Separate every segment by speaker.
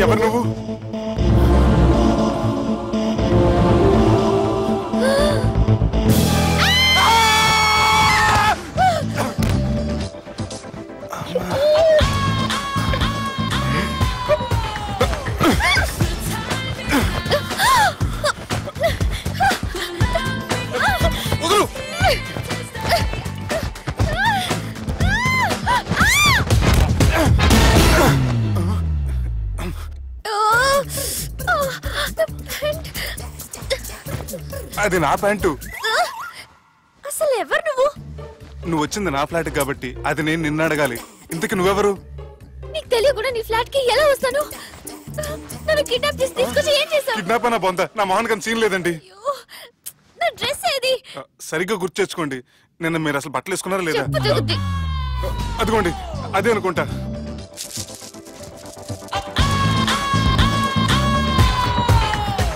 Speaker 1: ఎవరు నువ్వు? అది నా ప్యాంటు.
Speaker 2: అసలు ఎవరు నువ్వు?
Speaker 1: నువ్వు వచ్చింది నా ఫ్లాట్ కాబట్టి అది నేను నిన్ను అడగాలి. ఇంతకు నువ్వెవరు?
Speaker 2: నీకు తెలియకుండా నీ ఫ్లాట్ కి ఎలా వస్తాను? నన్ను కిడ్నాప్ చేసి తీసుకొచ్చి ఏం చేశావు?
Speaker 1: కిడ్నాప్ అన్న బొంద, నా మోహన్ కన్ సీన్ లేదండి.
Speaker 2: నా డ్రెస్ ఏది?
Speaker 1: సరిగ్గా గుర్తు తెచ్చుకోండి. నిన్న మీరు అసలు బట్టలు వేసుకున్నారా లేదా? అదిగోండి అదే అనుకుంటా.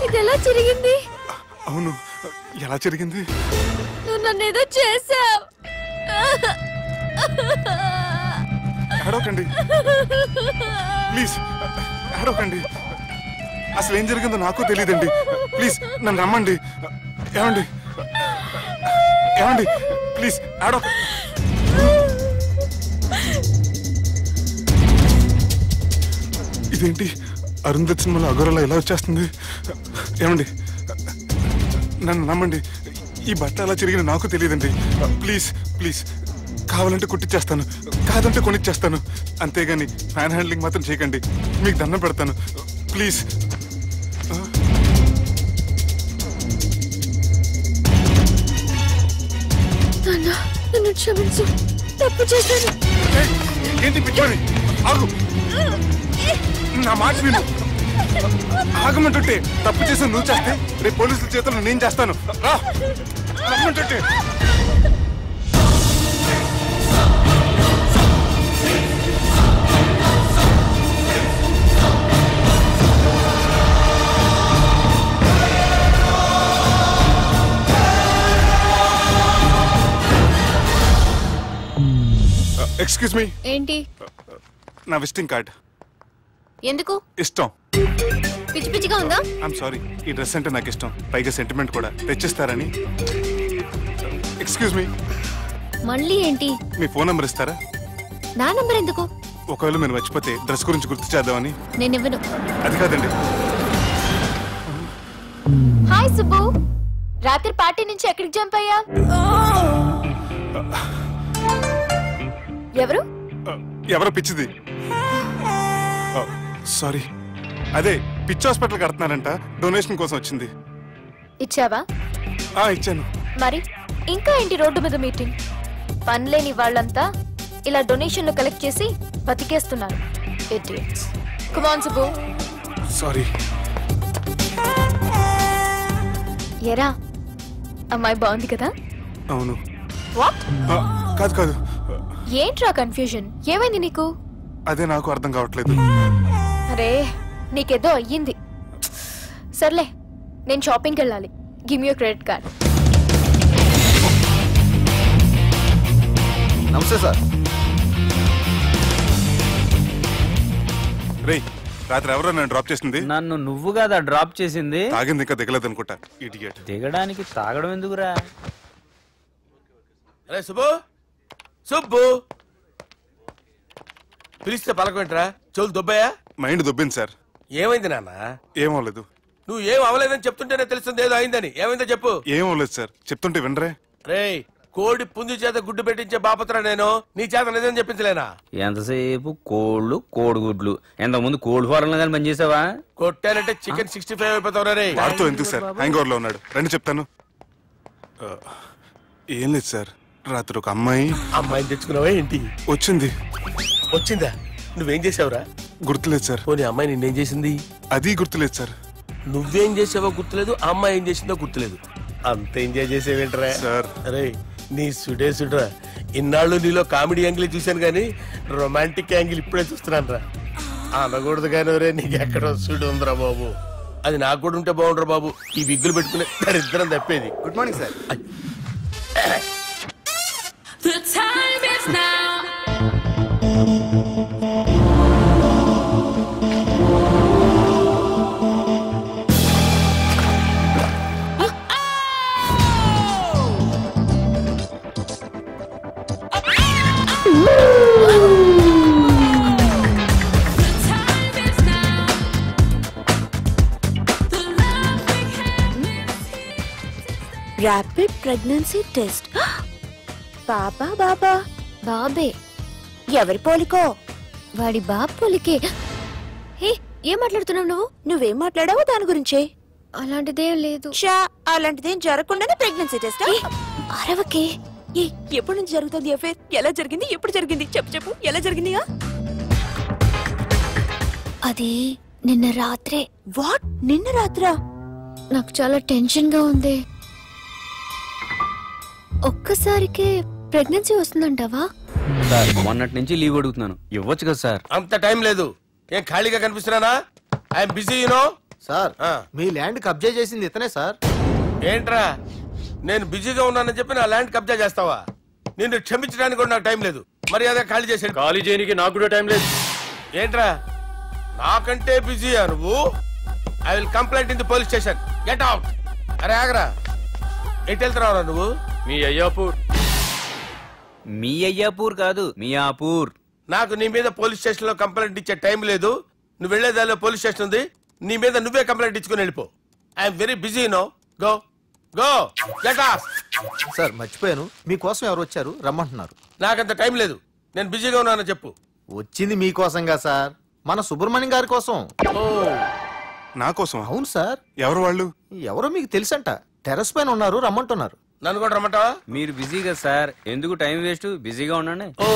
Speaker 2: ఇది ఎలా జరిగింది?
Speaker 1: అవును, ఎలా జరిగింది?
Speaker 2: నువ్వు నన్ను ఏదో చేసావు.
Speaker 1: ఏడవకండి ప్లీజ్, ఏడవకండి. అసలు ఏం జరిగిందో నాకు తెలియదండి. ప్లీజ్ నన్ను నమ్మండి. ఏమండి ఏమండి ప్లీజ్ ఏడవ. ఇదేంటి అరుంధతి సినిమాలో అఘోరలా ఎలా వచ్చేస్తుంది? ఏమండి నన్ను నమ్మండి. ఈ బట్ట ఎలా చిరిగిన నాకు తెలియదండి. ప్లీజ్ ప్లీజ్, కావాలంటే కుట్టిచ్చేస్తాను, కాదంటే కొనిచ్చేస్తాను. అంతేగాని ఫ్యాన్ హ్యాండ్లింగ్ మాత్రం చేయకండి. మీకు దండం పెడతాను ప్లీజ్.
Speaker 2: నన్ను క్షమించు, తప్పు చేశాను.
Speaker 1: ఏంటి పిచ్చోని? ఆగు, నా మాట విను. ఆగమంటుంటే తప్పు చేసి నువ్వు చేస్తే రేపు పోలీసుల చేతుల్లో నేను చేస్తాను. రా రమ్మంటుంటే. Excuse me.
Speaker 2: ఏంటి?
Speaker 1: నా విజిటింగ్ కార్డ్.
Speaker 2: ఎందుకు?
Speaker 1: ఇష్టం.
Speaker 2: పిచ్చి పిచ్చిగా ఉందా?
Speaker 1: ఐఎమ్ సారీ, ఈ డ్రెస్ అంటే నాకు ఇష్టం, పైగా సెంటిమెంట్ కూడా. తెచ్చిస్తారని. Excuse me.
Speaker 2: మళ్ళీ ఏంటి?
Speaker 1: మీ ఫోన్ నంబర్ ఇస్తారా?
Speaker 2: నా నంబర్ ఎందుకు?
Speaker 1: ఒకవేళ మీరు మర్చిపోతే డ్రెస్ గురించి గుర్తు చేద్దామని.
Speaker 2: నేను ఇవ్వను.
Speaker 1: అది కాదండి.
Speaker 2: హాయ్ సుబ్బు, రాత్రి పార్టీ నుంచి ఎక్కడికి జంప్ అయ్యా? ఎవరు?
Speaker 1: ఎవరో పిచ్చిది. సారీ, అదే పిచ్చి హాస్పిటల్ కడుతున్నారంట, డొనేషన్ కోసం వచ్చింది.
Speaker 2: ఇచ్చావా?
Speaker 1: ఇచ్చాను.
Speaker 2: మరి ఇంకా ఏంటి రోడ్డు మీద మీటింగ్? పనిలేని వాళ్ళంతా ఇలా డొనేషన్లు కలెక్ట్ చేసి బతికేస్తున్నారు. Idiots. Come on Subbu.
Speaker 1: Sorry.
Speaker 2: ఎరా, అమ్మాయి బాగుంది కదా?
Speaker 1: అవును.
Speaker 2: వాట్?
Speaker 1: కాదు కాదు.
Speaker 2: ఏంట్రా కన్ఫ్యూజన్? ఏమైంది నీకు?
Speaker 1: అదే నాకు అర్థం కావట్లేదు.
Speaker 2: అరే, నీకేదో అయ్యింది. సర్లే, నేను షాపింగ్కి వెళ్ళాలి. Give me your credit card.
Speaker 3: నమస్తే సార్.
Speaker 1: రేయ్, రాత్రి ఎవరో నన్ను డ్రాప్ చేసింది?
Speaker 4: నన్ను నువ్వు కదా డ్రాప్ చేసింది.
Speaker 1: తాగింది ఇంకా దిగలేదు అనుకుంటా. ఇడియట్.
Speaker 4: దిగడానికి తాగడం ఎందుకురా?
Speaker 5: అరే సుబ్బు, సుబ్బు పిలిస్తే పలకమంటరా? చెవులు దొబ్బాయా?
Speaker 1: Mind దొబ్బింది sir.
Speaker 5: ఏమైంది నాన్న?
Speaker 1: ఏమవలేదు.
Speaker 5: నువ్వు ఏం అవలేదని చెప్తుంటేనే తెలుస్తుంది ఏదో అయిందని. ఏమైందో చెప్పు.
Speaker 1: ఏమవలేదు సార్, చెప్తుంటే వినరే.
Speaker 5: రేయ్, కోడి పుంజు చేత గుడ్డు పెట్టించే బాపత్రా నేను. నీ చేత నిజం చెప్పించలేనా?
Speaker 4: ఎంతసేపు కోళ్ళు కోడిగుడ్లు. ఎంతకుముందు కోడి ఫారంలో కానీ పనిచేసావా?
Speaker 5: కొట్టానంటే చికెన్ 65 అయిపోతావు రే.
Speaker 1: వాడుతూ ఎందుకు సార్, హ్యాంగ్ ఓవర్ లో ఉన్నాడు. రండి చెప్తాను. ఏం లేదు సార్, రాత్రి ఒక
Speaker 5: అమ్మాయిని తెచ్చుకున్నావా ఏంటి?
Speaker 1: వచ్చింది.
Speaker 5: వచ్చిందా? నువ్వేం చేసావురా?
Speaker 1: గుర్తులేదు సార్.
Speaker 5: పోనీ అమ్మాయి నిన్నేం చేసింది?
Speaker 1: అది గుర్తులేదు సార్.
Speaker 5: నువ్వేం చేసావో గుర్తులేదు, ఆ అమ్మాయి ఏం చేసిందో గుర్తులేదు. అంత ఎంజాయ్ చేసేవేంట్రా
Speaker 1: సార్?
Speaker 5: అరే నీ సుడే సుడ్రా, ఇన్నాళ్ళు నీలో కామెడీ యాంగిల్ చూశాను కానీ రొమాంటిక్ యాంగిల్ ఇప్పుడే చూస్తున్నాను రా. అనకూడదు కానీ రే నీకు ఎక్కడో సుడు ఉందిరా బాబు. అది నాకు కూడా ఉంటే బాగుండ్రా బాబు. ఈ విగ్గులు పెట్టుకునే దరిద్రం తప్పేది.
Speaker 3: Good morning sir.
Speaker 6: The time is now.
Speaker 7: Rapid pregnancy test. బాబా బాబా
Speaker 2: బాబే
Speaker 7: ఎవరి పోలికో?
Speaker 2: వాడి బాబు పోలికే. హే, ఏం మాట్లాడుతున్నావు నువ్వు?
Speaker 7: నువ్వేం మాట్లాడావో దాని గురించే.
Speaker 2: అలాంటిదేం లేదు.
Speaker 7: షా, అలాంటిదేం జరగకుండానే ప్రెగ్నెన్సీ టెస్ట్?
Speaker 2: అరవకే.
Speaker 7: ఎప్పటి నుంచి జరుగుతుంది అఫేర్? ఎలా జరిగింది? ఎప్పుడు జరిగింది? చెప్పు చెప్పు, ఎలా జరిగింది?
Speaker 2: అది నిన్న రాత్రే.
Speaker 7: వాట్? నిన్న రాత్రా?
Speaker 2: నాకు చాలా టెన్షన్ గా ఉంది. ఒక్కసారికే ప్రెగ్నెన్సీ వస్తుందంటావా?
Speaker 4: సార్ మొన్నటి నుంచి లీవ్ అడుగుతున్నాను, ఇవ్వచ్చు కదా సార్?
Speaker 5: అంత టైం లేదు. ఏం ఖాళీగా కనిపిస్తున్నానా? I'm busy you know.
Speaker 3: సార్ మీ ల్యాండ్ కబ్జా చేసింది ఇతనే సార్.
Speaker 5: ఏంట్రా నేను బిజీగా ఉన్నానని చెప్పి నా ల్యాండ్ కబ్జా చేస్తావా? నిన్ను క్షమించడానికి కూడా నాకు టైం లేదు. మరి అదే ఖాళీ చేసాడు.
Speaker 8: ఖాళీ చేయడానికి నాకు కూడా టైం లేదు.
Speaker 5: ఏంట్రా నాకంటే బిజీయా నువ్వు? I will complaint in the police station. Get out. అరే ఆగరా, ఎటు వెళ్తున్నావురా నువ్వు?
Speaker 8: మీ అయ్యాపూర్.
Speaker 4: మీ అయ్యాపూర్ కాదు, మియాపూర్.
Speaker 5: నాకు నీ మీద పోలీస్ స్టేషన్ లో కంప్లైంట్ ఇచ్చే టైం లేదు. నువ్వు వెళ్లేదాలో పోలీస్ స్టేషన్ ఉంది. నీ మీద నువ్వే కంప్లైంట్ ఇచ్చుకుని వెళ్ళిపో. I'm very busy no. Go go get off.
Speaker 3: Sir మర్చిపోయాను, మీకోసం ఎవరు వచ్చారు రమ్మంటున్నారు.
Speaker 5: నాకంత టైం లేదు, నేను బిజీగా ఉన్నానని చెప్పు.
Speaker 3: వచ్చింది మీకోసంగా సార్, మన సుబ్రహ్మణ్యం గారి కోసం.
Speaker 5: ఓ
Speaker 1: నా కోసం?
Speaker 3: అవును సార్.
Speaker 1: ఎవరు వాళ్ళు?
Speaker 3: ఎవరో మీకు తెలుసంట. టెర్రస్ పైన ఉన్నారు, రమ్మంటున్నారు.
Speaker 5: నన్ను కూడా రమ్మంటావా?
Speaker 4: మీరు బిజీగా సార్, ఎందుకు టైం వేస్ట్? బిజీగా ఉండండి.
Speaker 5: ఓ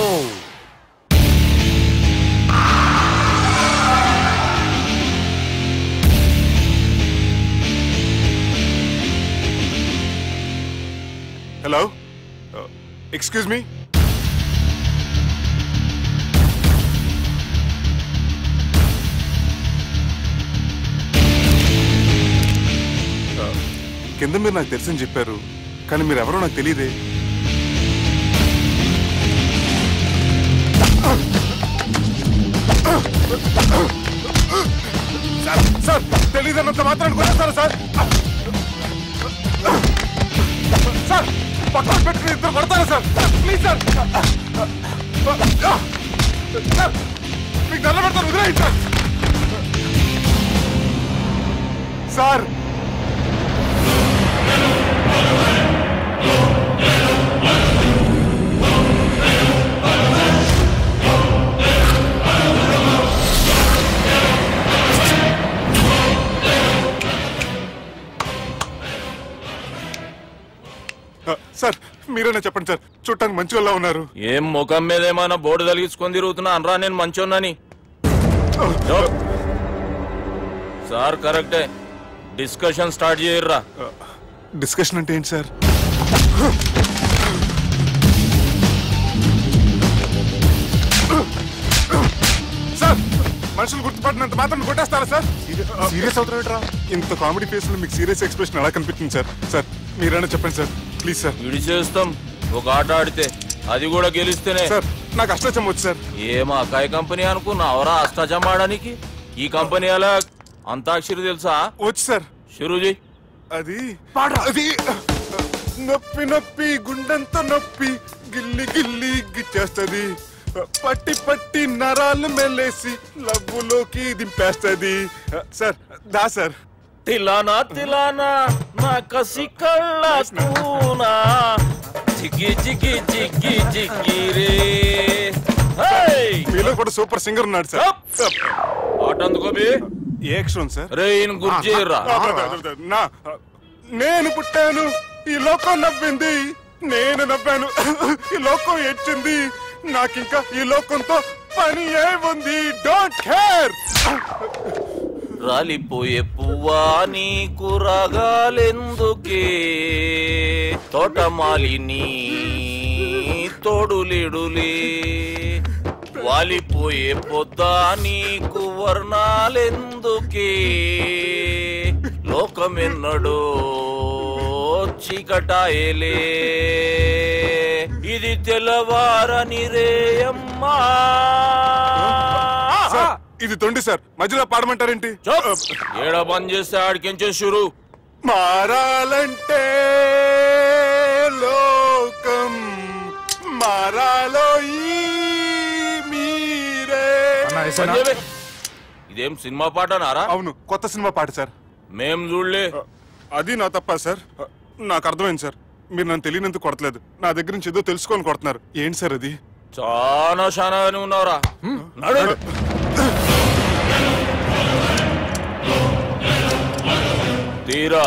Speaker 1: హలో, ఎక్స్క్యూజ్ మీ. కింద మీరు నాకు తెలుసని చెప్పారు, కానీ మీరు ఎవరో నాకు తెలియదే. సార్ తెలియదన్నంత మాత్రాన్ని కొనేస్తారా సార్? సార్ పక్కన పెట్టుకుని ఇద్దరు కొడతారా సార్? ప్లీజ్ సార్, సార్ మీకు దండ పెడతారు, వదిలేయండి సార్. సార్ సార్ మీరేనా చెప్పండి సార్, చూడటానికి మంచి వాళ్ళ ఉన్నారు.
Speaker 8: ఏం ముఖం మీద ఏమైనా బోర్డు తలిగించుకొని తిరుగుతున్నా అనరా నేను మంచోన్నాని? సార్ కరెక్టే, డిస్కషన్ స్టార్ట్ చేయర్రా.
Speaker 1: డిస్కషన్ అంటే ఏంటి సార్? సార్ మనుషులు గుర్తుపడినంత మాత్రం కొట్టేస్తారా సార్? సీరియస్ అవుతారా? ఇంత కామెడీ ఫేస్ లో మీకు సీరియస్ ఎక్స్ప్రెషన్ ఎలా కనిపిస్తుంది సార్? సార్ మీరైనా చెప్పండి సార్, ప్లీజ్ సార్.
Speaker 8: విడి చేస్తాం ఒక ఆట ఆడితే, అది కూడా గెలిస్తేనే.
Speaker 1: సార్ నాకు అష్టాచం వచ్చు సార్.
Speaker 8: ఏం అకాయ కంపెనీ అనుకున్నావరా అష్టాచం ఆడడానికి? ఈ కంపెనీ అలా అంతాక్షరి తెలుసా?
Speaker 1: వచ్చు సార్.
Speaker 8: షురూజీ.
Speaker 1: అది అది నొప్పి నొప్పి గుండెంత నొప్పి గిల్లి గిల్లి గిచ్చేస్తది, పట్టి పట్టి నరాలు మెల్లేసి లవ్వులోకి దింపేస్తది. సార్ దా సార్.
Speaker 8: తిలానా తిలానా నా కసి కళ్ళ కూనా జిగి జిగి జిగి జిగి రే.
Speaker 1: మీలో కూడా సూపర్ సింగర్ ఉన్నాడు సార్.
Speaker 8: ఆట అందుకోబి
Speaker 1: ఏ అక్షరం సార్?
Speaker 8: రే ఈయన గుర్తు చేయరా.
Speaker 1: నేను పుట్టాను, ఈ లోకం నవ్వింది, నేను నవ్వాను, ఈ లోకం ఏడ్చింది, నాకింకా ఈ లోకంతో పని ఏముంది? Don't care.
Speaker 8: రాలిపోయే పువ్వా నీకు రాగాలెందుకే, తోటమాలిని తోడులిడులే వాలిపోయే పొద్దా నీకు వర్ణాలెందుకే లోకమెన్నడో చీకటాయలే ఇది తెల్లవారని రేయమ్మా.
Speaker 1: సార్, ఇది తొండి సార్, మధ్యలో పాడమంటారేంటి?
Speaker 8: ఏడా బంద్ చేస్తే ఆడికించే షురు.
Speaker 1: మారాలంటే లోకం మారాలో ఈ మీరే.
Speaker 8: ఇదేం సినిమా పాటనారా?
Speaker 1: అవును, కొత్త సినిమా పాట సార్.
Speaker 8: మేం చూడలే.
Speaker 1: అది నా తప్ప సార్. నాకు అర్థమైంది సార్, మీరు నన్ను తెలియనందుకు కొడతలేదు, నా దగ్గర నుంచి ఏదో తెలుసుకొని కొడుతున్నారు. ఏంటి సార్ అది?
Speaker 8: చాలా శానాగానే ఉన్నావురా. నడు. తీరా.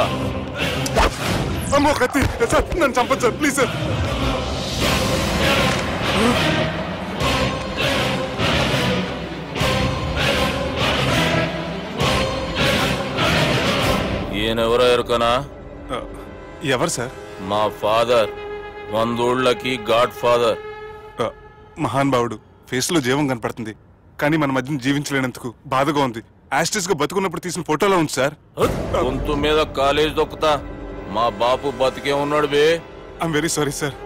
Speaker 1: అమ్మో కత్తి సార్, నన్ను చంపదు సార్, ప్లీజ్ సార్.
Speaker 8: ఈయనెవరో ఎరుకనా?
Speaker 1: ఎవరు సార్?
Speaker 8: మా ఫాదర్, 100 గాడ్ ఫాదర్.
Speaker 1: మహాన్ భావుడు. ఫేస్ లో జీవం కనపడుతుంది, కానీ మన మధ్యన జీవించలేనందుకు బాధగా ఉంది. యాస్టిస్ గా బతుకున్నప్పుడు తీసిన ఫోటోలో ఉంది సార్.
Speaker 8: గొంతు మీద కాలేజ్ దొక్కుతా. మా బాపు బతికే ఉన్నాడు బే.
Speaker 1: I'm very sorry sir.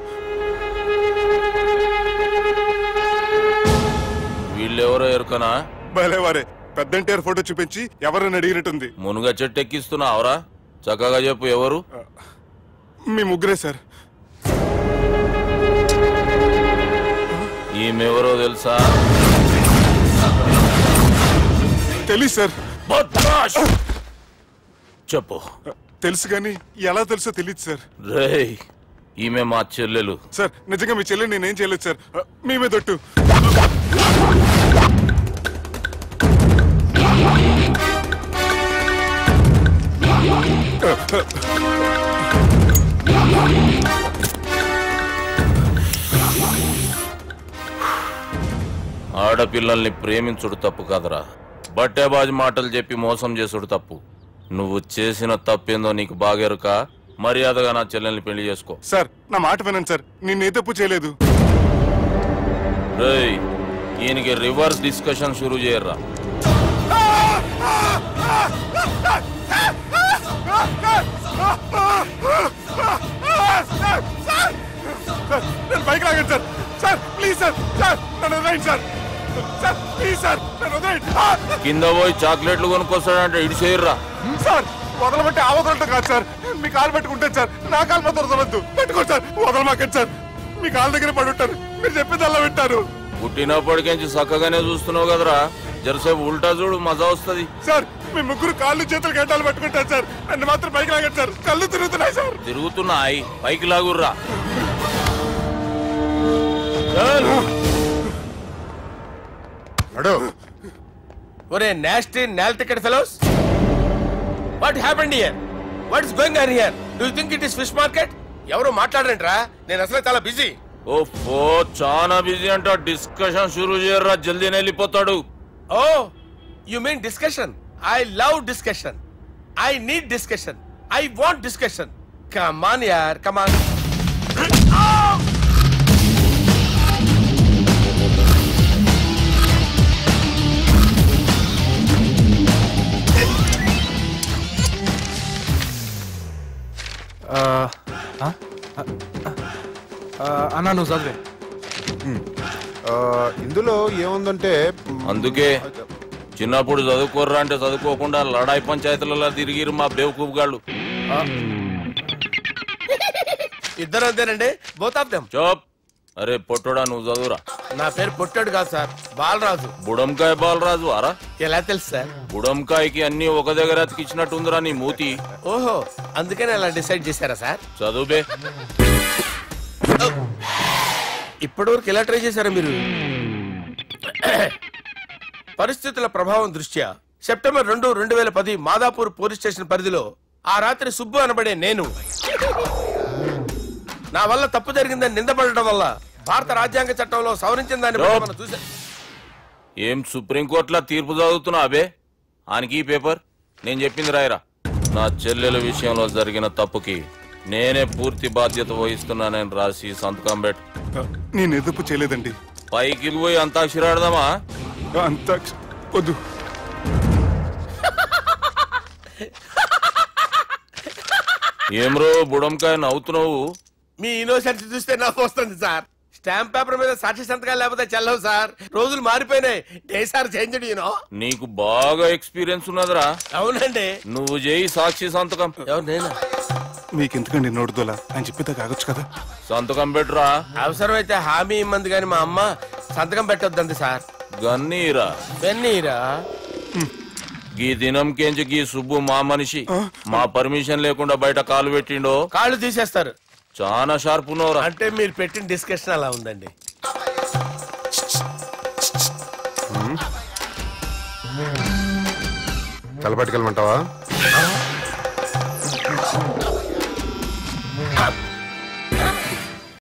Speaker 8: వీళ్ళెవరో ఎరుకనా?
Speaker 1: భలేవారే, పెద్ద ఎన్టీఆర్ ఫోటో చూపించి ఎవరని అడిగినట్టుంది.
Speaker 8: మునుగ చెట్టు ఎక్కిస్తున్నావురా? చక్కగా చెప్పు, ఎవరు?
Speaker 1: మీ ముగ్గురే సార్.
Speaker 8: ఈమెవరో తెలుసా?
Speaker 1: తెలీదు సార్.
Speaker 8: చెప్పు.
Speaker 1: తెలుసు కానీ ఎలా తెలుసో తెలియదు సార్.
Speaker 8: రేయ్, ఈమె మా చెల్లెలు.
Speaker 1: సార్ నిజంగా మీ చెల్లెని నేనేం చేయలేదు సార్. మేమే దొట్టు.
Speaker 8: ఆడపిల్లల్ని ప్రేమించుడు తప్పు కాదురా, బట్టేబాజు మాటలు చెప్పి మోసం చేసుడు తప్పు. నువ్వు చేసిన తప్పేందో నీకు బాగెరుక. మర్యాదగా నా చెల్లెల్ని పెళ్లి చేసుకో.
Speaker 1: సార్ నా మాట వినండి సార్, నేనే తప్పు చేయలేదు.
Speaker 8: రేయ్, ఈయనకి రివర్స్ డిస్కషన్ షురూ చేయర్రా.
Speaker 1: నేను బైక్ లాగండి sir. Sir please sir, sir నన్ను వదిలేయండి సార్. సార్ ప్లీజ్ సార్, నన్ను వదిలేయండి.
Speaker 8: కింద పోయి చాక్లెట్లు కొనుక్కొస్తాడంటే ఇటు చేయర్రా.
Speaker 1: సార్ వదలమంటే ఆ వదలటం కాదు సార్, మీ కాలు పెట్టుకుంటాను సార్. నా కాలు మాత్రం వదలొద్దు, పెట్టుకోండి సార్. వదలమాకండి సార్, మీ కాలు దగ్గర పడి ఉంటారు, మీరు చెప్పేది అలా వింటారు.
Speaker 8: పుట్టినప్పటికేంచి చక్కగానే చూస్తున్నావు కదరా, జరసేపు ఉల్టా చూడు, మజా వస్తుంది.
Speaker 1: సార్ మీ ముగ్గురు కాళ్ళు చేతులు గంటలు పట్టుకుంటారు సార్, నన్ను మాత్రం బైక్ లాగండి సార్. కళ్ళు తిరుగుతున్నాయి సార్.
Speaker 8: తిరుగుతున్నాయి, పైకి లాగుర్రా.
Speaker 5: ఒరే నాస్టీ నాల్ ticket fellows, what happened here? What is going on here? Do you think it is fish market? ఎవరు మాట్లాడరంట్రా, నేను అసలే చాలా బిజీ.
Speaker 8: ఓఫో, చాలా బిజీ అంట. డిస్కషన్ షురూ చేయర్రా, జల్దీనే వెళ్ళిపోతాడు.
Speaker 5: Oh you mean discussion? I love discussion. I need discussion. I want discussion. Come on యార్, కమ్ ఆన్.
Speaker 9: అన్నా నువ్వు చదివే.
Speaker 3: ఇందులో ఏముందంటే
Speaker 8: అందుకే చిన్నప్పుడు చదువుకోర్రా అంటే చదువుకోకుండా లడాయి పంచాయతీలలో తిరిగిరు మా బేవకూఫ్ గాళ్ళు.
Speaker 5: ఇద్దరు అంతేనండి, బోత్ ఆఫ్ దెమ్.
Speaker 8: చోప్. అరే పొట్టోడా, నువ్వు చదువురా.
Speaker 5: నా పేరు పొట్టాడు కాదు సార్, బాలరాజు.
Speaker 8: బుడంకాయ బాలరాజు అరా?
Speaker 5: ఎలా తెలుసు సార్?
Speaker 8: బుడంకాయకి అన్ని ఒక దగ్గర అతికిచ్చినట్టుందిరా నీ మూతి.
Speaker 5: ఓహో, అందుకని అలా డిసైడ్ చేశారా సార్?
Speaker 8: చదువుబే.
Speaker 5: ఇప్పటివరకు ఎలా ట్రై చేశారా మీరు? పరిస్థితుల ప్రభావం దృష్ట్యా సెప్టెంబర్ 2, 2010 మాదాపూర్ పోలీస్ స్టేషన్ పరిధిలో ఆ రాత్రి సుబ్బు అనబడే నేను నా వల్ల తప్పు జరిగిందని నిందపడటం వల్ల భారత రాజ్యాంగ చట్టంలో సవరించిన దాన్ని మనం చూసా.
Speaker 8: ఏం సుప్రీంకోర్టులో తీర్పు చదువుతున్నా అబే? ఆనికి ఈ పేపర్ నేను చెప్పింది రాయరా. నా చెల్లెల విషయంలో జరిగిన తప్పుకి నేనే పూర్తి బాధ్యత వహిస్తున్నానని రాసి సంతకం పెట్టు.
Speaker 1: నేను ఎదుపు చేయలేదండి.
Speaker 8: పైకి పోయి అంతాక్షరి ఆడదామా?
Speaker 1: అంత వద్దు.
Speaker 8: ఏమ్రో బుడంకాయ నవ్వుతున్నావు?
Speaker 5: మీ ఇన్నోసెన్స్ చూస్తే నవ్వు వస్తుంది సార్. స్టాంప్ పేపర్ మీద సాక్షి సంతకాలు లేకపోతే చెల్లవు సార్. రోజులు మారిపోయినాయి. Day sir change you know.
Speaker 8: నీకు బాగా ఎక్స్పీరియన్స్ ఉన్నదిరా.
Speaker 5: అవునండి.
Speaker 8: నువ్వు చేయి సాక్షి సంతకం.
Speaker 5: ఎవరు నేనా?
Speaker 1: మీకు ఎందుకండి నోడుదోలా అని చెప్పితే కాగొచ్చు కదా.
Speaker 8: సంతకం పెట్టురా.
Speaker 5: అవసరమైతే హామీ ఇమ్మంది కానీ మా అమ్మ సంతకం పెట్టొద్దండి సార్.
Speaker 8: గన్నీరా
Speaker 5: వెన్నీరా?
Speaker 8: గీ దినంకేంచి గీ సుబ్బు మా మనిషి. మా పర్మిషన్ లేకుండా బయట కాలు పెట్టిండో
Speaker 5: కాళ్ళు తీసేస్తారు.
Speaker 8: చాలా షార్ప్ ఉన్నవరా.
Speaker 5: అంటే మీరు పెట్టిన డిస్కషన్ అలా ఉందండి.
Speaker 10: తలపట్టుకెళ్ళమంటావా?